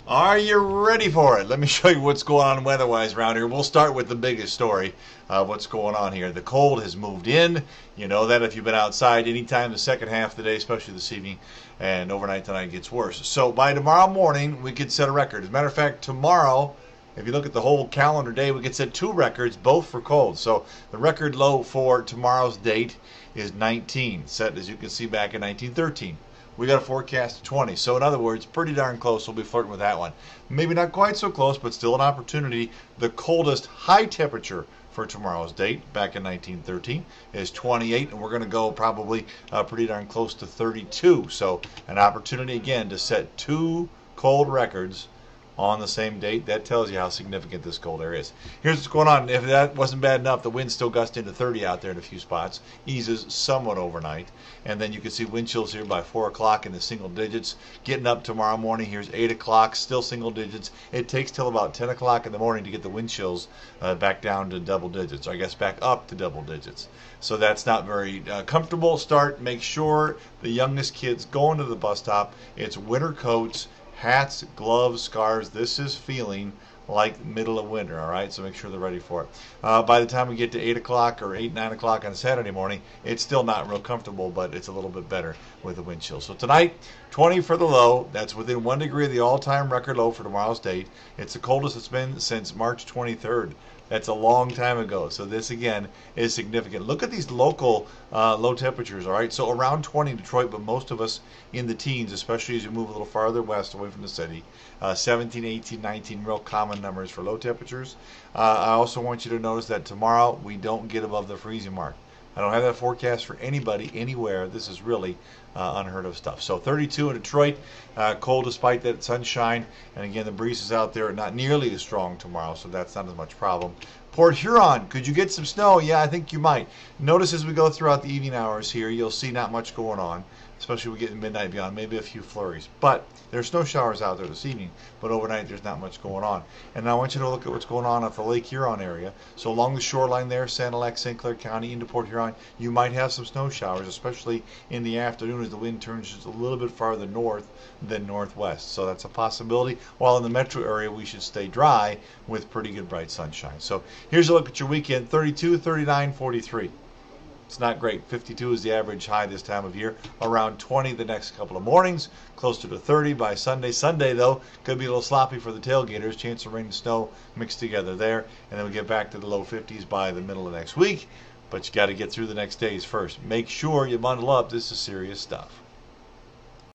Are you ready for it? Let me show you what's going on weather-wise around here. We'll start with the biggest story. What's going on here? The cold has moved in. You know that if you've been outside anytime the second half of the day, especially this evening, and overnight tonight gets worse. So by tomorrow morning, we could set a record. As a matter of fact, tomorrow, if you look at the whole calendar day, we could set two records, both for cold. So the record low for tomorrow's date is 19, set as you can see back in 1913. We got a forecast of 20. So in other words, pretty darn close. We'll be flirting with that one. Maybe not quite so close, but still an opportunity. The coldest high temperature for tomorrow's date, back in 1913, is 28, and we're going to go probably pretty darn close to 32. So an opportunity again to set two cold records on the same date. That tells you how significant this cold air is. Here's what's going on. If that wasn't bad enough, the wind still gusting to 30 out there in a few spots. Eases somewhat overnight. And then you can see wind chills here by 4 o'clock in the single digits. Getting up tomorrow morning, here's 8 o'clock, still single digits. It takes till about 10 o'clock in the morning to get the wind chills back down to double digits, or I guess back up to double digits. So that's not very comfortable start. Make sure the youngest kids going to the bus stop, it's winter coats, hats, gloves, scarves. This is feeling like middle of winter, all right? So make sure they're ready for it. By the time we get to 8 o'clock or 8, 9 o'clock on Saturday morning, it's still not real comfortable, but it's a little bit better with the wind chill. So tonight, 20 for the low. That's within 1 degree of the all-time record low for tomorrow's date. It's the coldest it's been since March 23rd. That's a long time ago. So this, again, is significant. Look at these local low temperatures, all right? So around 20 in Detroit, but most of us in the teens, especially as you move a little farther west away from the city. 17, 18, 19, real common numbers for low temperatures. I also want you to notice that tomorrow we don't get above the freezing mark. I don't have that forecast for anybody anywhere. This is really unheard of stuff. So 32 in Detroit, cold despite that sunshine. And again, the breeze is out there, not nearly as strong tomorrow, so that's not as much problem. Port Huron, could you get some snow? Yeah, I think you might. Notice as we go throughout the evening hours here, you'll see not much going on, especially we get in midnight beyond, maybe a few flurries. But there's snow showers out there this evening, but overnight there's not much going on. And now I want you to look at what's going on at the Lake Huron area. So along the shoreline there, Sand Lake, St. Clair County, into Port Huron, you might have some snow showers, especially in the afternoon as the wind turns just a little bit farther north than northwest. So that's a possibility. While in the metro area, we should stay dry with pretty good bright sunshine. So here's a look at your weekend: 32, 39, 43. It's not great. 52 is the average high this time of year. Around 20 the next couple of mornings. Closer to 30 by Sunday. Sunday, though, could be a little sloppy for the tailgaters. Chance of rain and snow mixed together there. And then we get back to the low 50s by the middle of next week. But you got to get through the next days first. Make sure you bundle up. This is serious stuff.